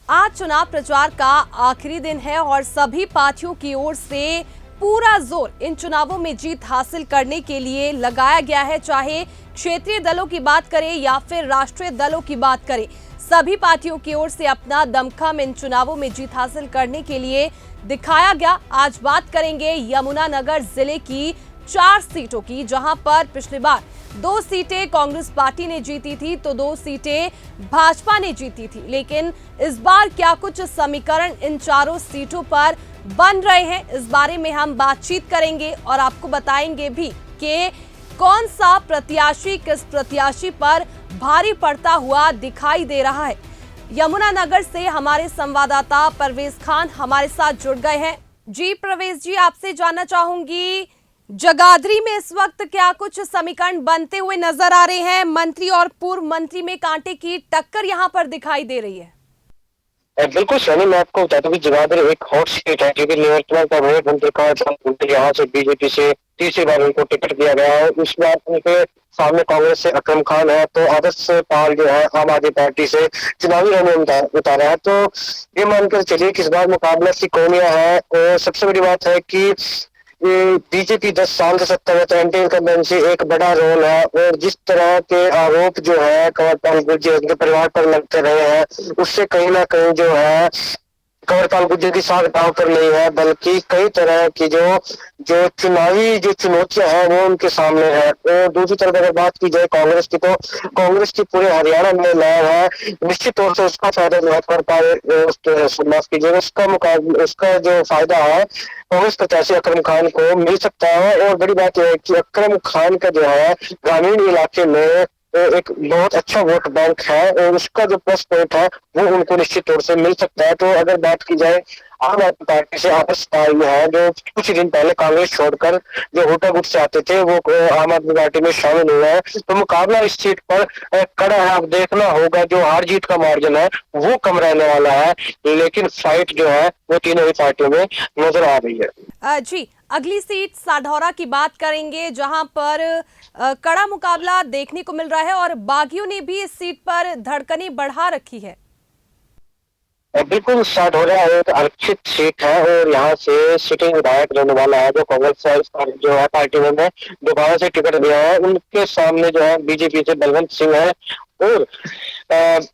आज चुनाव प्रचार का आखिरी दिन है और सभी पार्टियों की ओर से पूरा जोर इन चुनावों में जीत हासिल करने के लिए लगाया गया है। चाहे क्षेत्रीय दलों की बात करें या फिर राष्ट्रीय दलों की बात करें, सभी पार्टियों की ओर से अपना दमखम इन चुनावों में जीत हासिल करने के लिए दिखाया गया। आज बात करेंगे यमुनानगर जिले की 4 सीटों की, जहां पर पिछली बार 2 सीटें कांग्रेस पार्टी ने जीती थी तो 2 सीटें भाजपा ने जीती थी। लेकिन इस बार क्या कुछ समीकरण इन चारों सीटों पर बन रहे हैं, इस बारे में हम बातचीत करेंगे और आपको बताएंगे भी कि कौन सा प्रत्याशी किस प्रत्याशी पर भारी पड़ता हुआ दिखाई दे रहा है। यमुनानगर से हमारे संवाददाता परवेज खान हमारे साथ जुड़ गए हैं। जी परवेज जी, आपसे जानना चाहूंगी, जगाधरी में इस वक्त क्या कुछ समीकरण बनते हुए नजर आ रहे हैं? मंत्री और पूर्व मंत्री में कांटे की टक्कर यहां पर दिखाई दे रही है। बिल्कुल सनी, मैं आपको बताता हूँ कि जगाधरी एक हॉट सीट है क्योंकि निवर्तमान का रोहित मंत्री का यहाँ से बीजेपी से तीसरी बार उनको टिकट दिया गया है। उस बार उनके सामने कांग्रेस से अकरम खान है तो आदर्श पाल जो है आम आदमी पार्टी से चुनावी रण में उतारा है। तो ये मानकर चलिए कि इस बार मुकाबला सिकोनिया है। और सबसे बड़ी बात है कि बीजेपी 10 साल से सत्ता में, तो एंटी इनकम्बेंसी एक बड़ा रोल है। और जिस तरह के आरोप जो है कंवरपाल गुर्जर उनके परिवार पर लगते रहे हैं, उससे कहीं ना कहीं जो है कंवरपाल गुर्जर की साख दांव पर नहीं है, बल्कि कई तरह की जो चुनावी जो चुनौतियां हैं वो उनके सामने है। और दूसरी तरफ अगर बात की जाए कांग्रेस की, तो कांग्रेस की पूरे हरियाणा में लहर है। निश्चित तौर से उसका फायदा जो है माफ कीजिएगा, उसका जो फायदा है कांग्रेस प्रत्याशी अकरम खान को मिल सकता है। और बड़ी बात यह है कि अकरम खान का जो है ग्रामीण इलाके में एक बहुत अच्छा वोट बैंक है और उसका जो प्लस पॉइंट है वो उनको निश्चित तौर से मिल सकता है। तो अगर बात की जाए आम आदमी पार्टी से आदर्श पाल है, जो कुछ दिन पहले कांग्रेस छोड़कर जो होटा गुट से आते थे वो आम आदमी पार्टी में शामिल हुए हैं, तो मुकाबला इस सीट पर कड़ा है। अब देखना होगा, जो हार जीत का मार्जिन है वो कम रहने वाला है, लेकिन फाइट जो है वो तीनों ही पार्टियों में नजर आ रही है। जी, अगली सीट साढौरा की बात करेंगे, जहां पर कड़ा मुकाबला देखने को मिल रहा है और बागियों ने भी इस सीट पर धड़कनें बढ़ा रखी है। बिल्कुल, साढौरा एक आरक्षित सीट है और यहाँ से सिटिंग विधायक रहने वाला है जो कांग्रेस जो है पार्टी में दोबारा से टिकट दिया है। उनके सामने जो है बीजेपी से बलवंत सिंह है और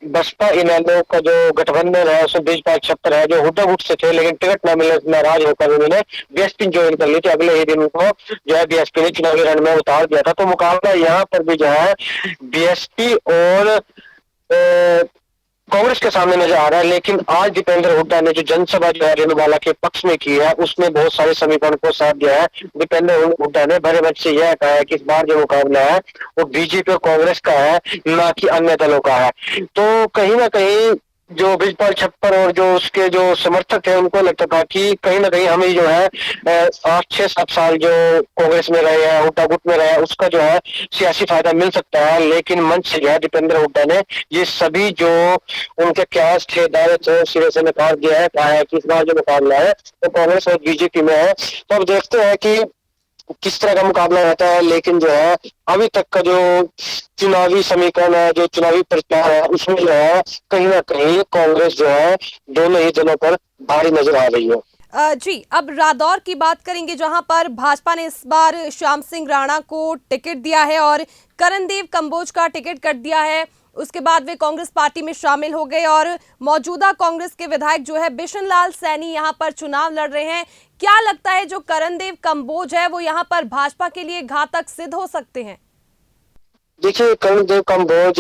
बसपा इनेलो का जो गठबंधन है उसमें बीजेपी 76 है, जो हुड्डा गुट से थे लेकिन टिकट न मिलने से नाराज होकर उन्होंने बीएसपी ज्वाइन कर ली थी। अगले ही दिन उनको जो है बीएसपी ने चुनावी रण में उतार दिया था। तो मुकाबला यहाँ पर भी जो है बीएसपी और कांग्रेस के सामने नजर आ रहा है। लेकिन आज दीपेंद्र हुड्डा ने जो जनसभा जो है रेणुवाला के पक्ष में की है उसमें बहुत सारे समीकरण को साथ दिया है। दीपेंद्र हुड्डा ने भरे बच से यह कहा है कि इस बार जो मुकाबला है वो बीजेपी और कांग्रेस का है, ना कि अन्य दलों का है। तो कहीं ना कहीं जो ब्रिजपाल छप्पर और जो उसके जो समर्थक थे उनको लगता था कि कहीं ना कहीं हमें जो है 8-6-7 साल जो कांग्रेस में रहे हैं, हुड्डा गुट में रहे, उसका जो है सियासी फायदा मिल सकता है। लेकिन मंच से जो है दीपेंद्र हुड्डा ने ये सभी जो उनके क्यास थे, दावे थे, सिरे से नकार दिया है। कहा है कि इस बार जो मुकाबला है वो कांग्रेस और बीजेपी में है। तो अब देखते हैं कि किस तरह का मुकाबला रहता है। लेकिन जो है अभी तक का जो चुनावी समीकरण है, जो चुनावी प्रचार है, उसमें जो है कहीं ना कहीं कांग्रेस जो है दोनों ही दलों पर भारी नजर आ रही है। जी, अब रादौर की बात करेंगे, जहां पर भाजपा ने इस बार श्याम सिंह राणा को टिकट दिया है और करणदेव कंबोज का टिकट कट दिया है। उसके बाद वे कांग्रेस पार्टी में शामिल हो गए और मौजूदा कांग्रेस के विधायक जो है बिशन लाल सैनी यहां पर चुनाव लड़ रहे हैं। क्या लगता है जो करणदेव कंबोज है वो यहां पर भाजपा के लिए घातक सिद्ध हो सकते हैं? देखिए, करणदेव कंबोज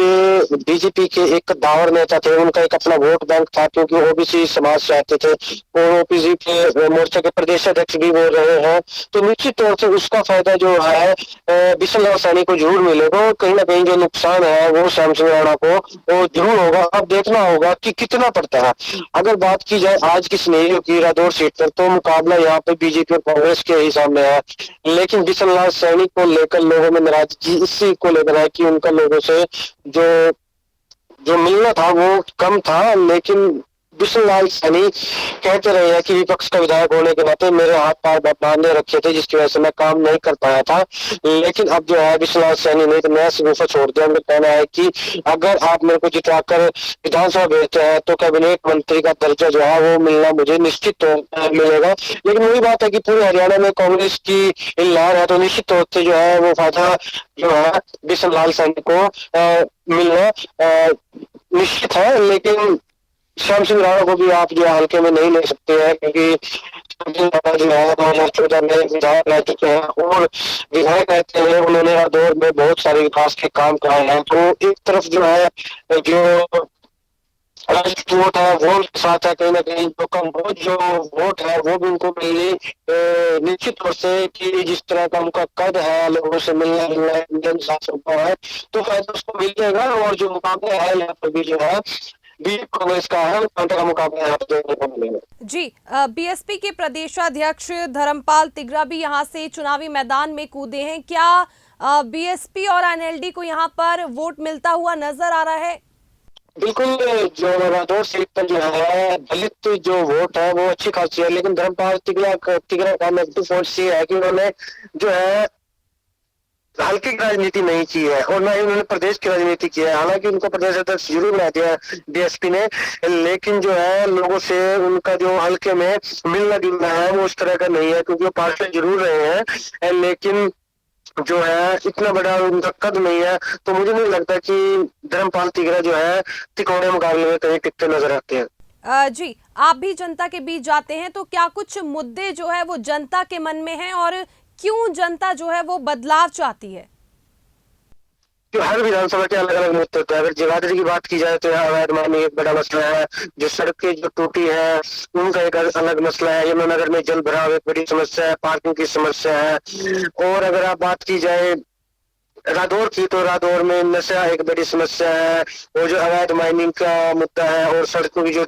बीजेपी के एक दावर नेता थे। उनका एक अपना वोट बैंक था क्योंकि ओबीसी समाज से आते थे और ओबीसी के मोर्चे के प्रदेश अध्यक्ष भी बोल रहे हैं। तो निश्चित तौर से उसका फायदा जो है बिशन लाल सैनी को जरूर मिलेगा। कहीं ना कहीं जो नुकसान है वो श्याम सिंह राणा को वो जरूर होगा। अब देखना होगा कि कितना पड़ता है। अगर बात की जाए आज की सिनेरियो की रादौर सीट पर, तो मुकाबला यहाँ पे बीजेपी और कांग्रेस के ही सामने है। लेकिन बिशन लाल सैनी को लेकर लोगों में नाराजगी इसी को लेकर है कि उनका लोगों से जो मिलना था वो कम था। लेकिन बिशनलाल सैनी कहते रहे हैं कि विपक्ष का विधायक होने के नाते मेरे हाथ पार बांधे रखे थे, जिसकी वजह से मैं काम नहीं कर पाया था। लेकिन अब जो है बिशनलाल सैनी ने तो नया सिगुफा छोड़ दिया। उनका कहना है कि अगर आप मेरे को जितवाकर विधानसभा भेजते हैं तो कैबिनेट मंत्री का दर्जा जो है वो मिलना मुझे निश्चित तौर पर मिलेगा। लेकिन वही बात है कि पूरे हरियाणा में कांग्रेस की लहर है, तो निश्चित तौर से जो है वो फायदा जो है बिशनलाल सैनी को मिलना निश्चित है। लेकिन श्याम सिंह राणा को भी आप जो है हल्के में नहीं ले सकते हैं, क्योंकि श्याम सिंह राणा जो है 2014 में विधायक रह चुके हैं और विधायक रहते हैं उन्होंने हर दौर में बहुत सारे विकास के काम कराए हैं। तो एक तरफ जो है जो राजनीतिक वोट है वो उनके साथ है, कहीं ना कहीं जो कम जो वोट है वो भी उनको मिलनी निश्चित तौर से कि जिस तरह का उनका कद है, लोगों से मिलना है, तो फायदा उसको मिल जाएगा। और जो मुकाबला है यहाँ पर भी जो है बीजेपी कांग्रेस का है, का मुकाबला यहाँ पर देखने को मिलेगा। जी, बीएसपी के प्रदेशाध्यक्ष धर्मपाल तिगरा भी यहाँ से चुनावी मैदान में कूदे हैं। क्या बीएसपी और एनएलडी को यहाँ पर वोट मिलता हुआ नजर आ रहा है? बिल्कुल, जो रादौर सीट पर जो है दलित जो वोट है वो अच्छी खासी है, लेकिन धर्मपाल तिगरा का नेगेटिव पॉइंट ये है कि उन्होंने जो है हल्के की राजनीति नहीं की है और ना ही उन्होंने प्रदेश की राजनीति की है। हालांकि उनको प्रदेश अध्यक्ष जरूर बना दिया बीएसपी ने, लेकिन जो है लोगों से उनका जो हल्के में मिलना जुलना है वो उस तरह का नहीं है, क्योंकि वो पार्षद जरूर रहे हैं लेकिन जो है इतना बड़ा उनका कद नहीं है। तो मुझे नहीं लगता कि धर्मपाल तिगरा जो है तिकोने मुकाबले में कहीं टिकते नजर आते हैं। जी, आप भी जनता के बीच जाते हैं, तो क्या कुछ मुद्दे जो है वो जनता के मन में हैं और क्यों जनता जो है वो बदलाव चाहती है? जो हर विधानसभा के अलग अलग मुद्दे होते हैं। अगर जगाधरी की बात की जाए तो अवैध माइनिंग एक बड़ा मसला है, जो सड़कें जो टूटी है उनका एक अलग मसला है, यमुनानगर में जल भराव एक बड़ी समस्या है, पार्किंग की समस्या है। और अगर आप बात की जाए रादौर की तो रादौर में नशा एक बड़ी समस्या है, और जो अवैध माइनिंग का मुद्दा है और सड़कों की जो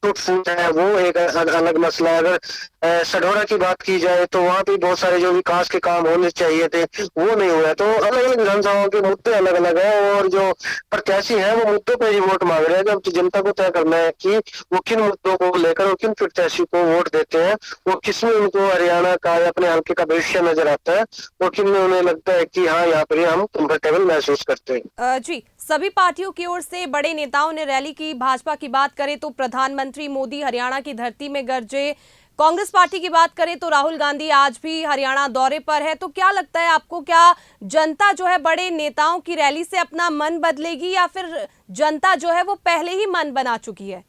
टूट फूट है वो एक अलग मसला है। अगर सढौरा की बात की जाए तो वहाँ पे बहुत सारे जो विकास के काम होने चाहिए थे वो नहीं हुआ। तो अलग अलग विधानसभाओं के मुद्दे अलग अलग है और जो प्रत्याशी है वो मुद्दों पर ही वोट मांग रहे हैं। जब तो जनता को तय करना है कि वो किन मुद्दों को लेकर वो किन प्रत्याशी को वोट देते हैं, वो किसमें उनको हरियाणा का या अपने हल्के का भविष्य नजर आता है और किन में उन्हें लगता है कि हाँ यहाँ पर हम कंफर्टेबल महसूस करते हैं। जी, सभी पार्टियों की ओर से बड़े नेताओं ने रैली की। भाजपा की बात करें तो प्रधानमंत्री मोदी हरियाणा की धरती में गरजे। कांग्रेस पार्टी की बात करें तो राहुल गांधी आज भी हरियाणा दौरे पर है। तो क्या लगता है आपको, क्या जनता जो है बड़े नेताओं की रैली से अपना मन बदलेगी या फिर जनता जो है वो पहले ही मन बना चुकी है?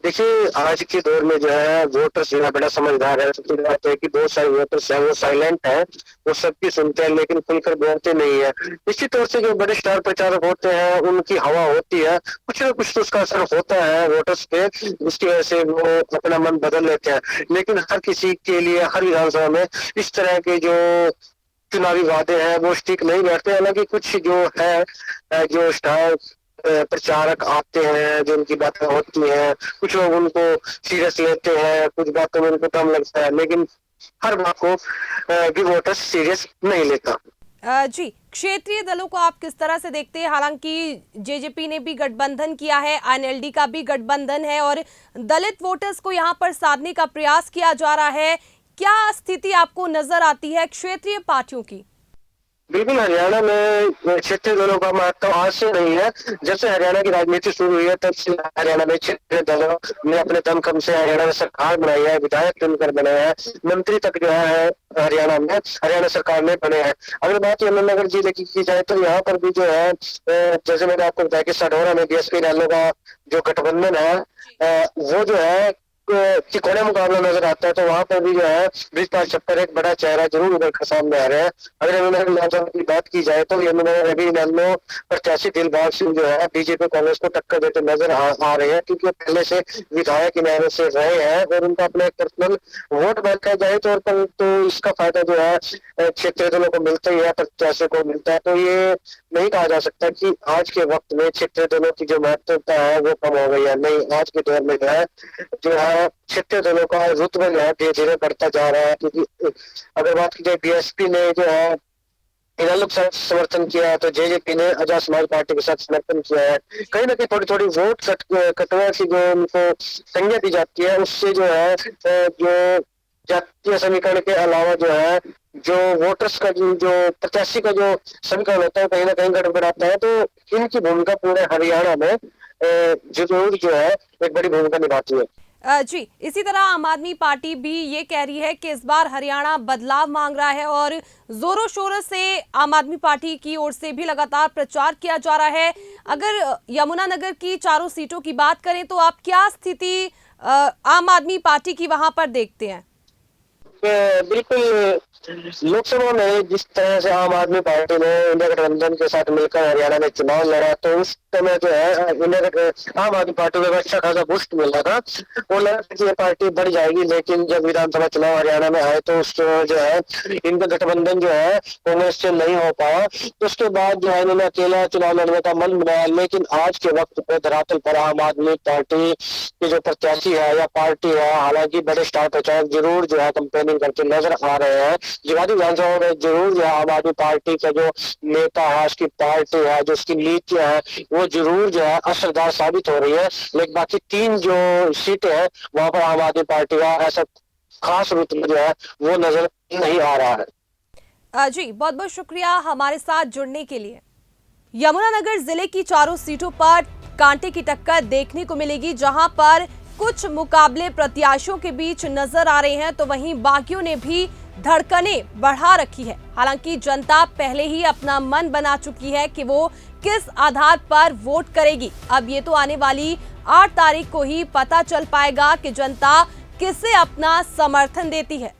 देखिए, आज के दौर में जो है वोटर्स जो है बड़ा समझदार है। सबसे बात है कि बहुत सारे वोटर्स हैं वो साइलेंट है, वो सबकी सुनते हैं लेकिन खुलकर बोलते नहीं है। निश्चित तौर से जो बड़े स्टार प्रचारक होते हैं उनकी हवा होती है, कुछ ना कुछ तो उसका असर होता है वोटर्स पे, उसकी वजह से वो अपना मन बदल लेते हैं। लेकिन हर किसी के लिए हर विधानसभा में इस तरह के जो चुनावी वादे हैं वो स्टिक नहीं बैठते। हालांकि कुछ जो है जो स्टार प्रचारक आते हैं, जो उनकी बातें होती हैं, कुछ लोग उनको सीरियस लेते हैं, कुछ बातों में उनको कम लगता है, लेकिन हर बात को भी वोटर्स सीरियस नहीं लेता। जी, क्षेत्रीय दलों को आप किस तरह से देखते हैं? हालांकि जेजेपी ने भी गठबंधन किया है, एनएलडी का भी गठबंधन है और दलित वोटर्स को यहां पर साधने का प्रयास किया जा रहा है। क्या स्थिति आपको नजर आती है क्षेत्रीय पार्टियों की? बिल्कुल, हरियाणा में क्षेत्रीय दलों का महत्व आज से नहीं है। जब से हरियाणा की राजनीति शुरू हुई है तब से हरियाणा में क्षेत्रीय दलों ने अपने दमखम से हरियाणा में सरकार बनाई है, विधायक चुनकर बनाया है, मंत्री तक जो है हरियाणा में हरियाणा सरकार में बने हैं। अगर बात यमुनानगर जिले की जाए तो यहाँ पर भी जो है जैसे मैंने आपको बताया कि सढौरा में बीएसपी रैलो का जो गठबंधन है वो जो है तिकोने मुकाबला नजर आता है। तो वहां पर भी जो है ब्रिजपाल छप्पर एक बड़ा चेहरा जरूर उभर कर सामने आ रहे हैं। अगर यमुनानगर विधानसभा की बात की जाए तो यमुनानगर रवि नैनो प्रत्याशी दिलबाग सिंह जो है बीजेपी कांग्रेस को टक्कर देते नजर आ रहे हैं, क्योंकि पहले से विधायक इनायत से रहे हैं और उनका अपना एक पर्सनल वोट बैंक का जाए तौर पर तो इसका फायदा जो है क्षेत्रीय दलों को मिलता ही है, प्रत्याशियों को मिलता है। तो ये नहीं कहा जा सकता कि आज के वक्त में क्षेत्रीय दलों की जो महत्वता है वो कम हो गई है। नहीं, आज के दौर में जो है क्षेत्रीय दलों का रुतबा जो है धीरे धीरे बढ़ता जा रहा है। क्योंकि अगर बात की जाए बीएसपी ने जो है इनेलो के साथ समर्थन किया है, तो जेजेपी ने आजाद समाज पार्टी के साथ समर्थन किया है। कहीं ना कहीं थोड़ी थोड़ी वोट कटवा की जो उनको संज्ञा दी जाती है, उससे जो है जो जातीय समीकरण के अलावा जो है जो वोटर्स का जो प्रत्याशी का जो समीकरण होता है कहीं ना कहीं गड़बड़ाता है। तो इनकी भूमिका पूरे हरियाणा में जरूर जो है एक बड़ी भूमिका निभाती है। जी, इसी तरह आम आदमी पार्टी भी ये कह रही है कि इस बार हरियाणा बदलाव मांग रहा है और जोरों शोरों से आम आदमी पार्टी की ओर से भी लगातार प्रचार किया जा रहा है। अगर यमुनानगर की चारों सीटों की बात करें तो आप क्या स्थिति आम आदमी पार्टी की वहां पर देखते हैं? बिल्कुल, लोकसभा में जिस तरह से आम आदमी पार्टी ने इंडिया गठबंधन के साथ मिलकर हरियाणा में चुनाव लड़ा, तो उस समय जो है इंडिया आम आदमी पार्टी को अच्छा खासा बूस्ट मिल रहा था। वो लगा कि ये पार्टी बढ़ जाएगी, लेकिन जब विधानसभा चुनाव हरियाणा में आए तो उस जो है इनका गठबंधन जो है कांग्रेस से नहीं हो पाया। तो उसके बाद जो है इन्होंने अकेला चुनाव लड़ने का मन बनाया। लेकिन आज के वक्त पे धरातल पर आम आदमी पार्टी के जो प्रत्याशी है या पार्टी है, हालांकि बड़े स्टार प्रचारक जरूर जो है कंपेनिंग करके नजर आ रहे हैं। जगाधरी विधानसभा में जरूर जो है आम आदमी पार्टी का जो नेता है, उसकी पार्टी है, जो उसकी नीतियां है, वो जरूर जो है असरदार साबित हो रही है। लेकिन बाकी 3 जो सीटें हैं वहां पर आम आदमी पार्टी का ऐसा खास रूप में जो है वो नजर नहीं आ रहा है। जी, बहुत बहुत शुक्रिया हमारे साथ जुड़ने के लिए। यमुनानगर जिले की चारों सीटों पर कांटे की टक्कर देखने को मिलेगी, जहां पर कुछ मुकाबले प्रत्याशियों के बीच नजर आ रहे हैं, तो वहीं बाकियों ने भी धड़कनें बढ़ा रखी है। हालांकि जनता पहले ही अपना मन बना चुकी है कि वो किस आधार पर वोट करेगी। अब ये तो आने वाली 8 तारीख को ही पता चल पाएगा कि जनता किसे अपना समर्थन देती है।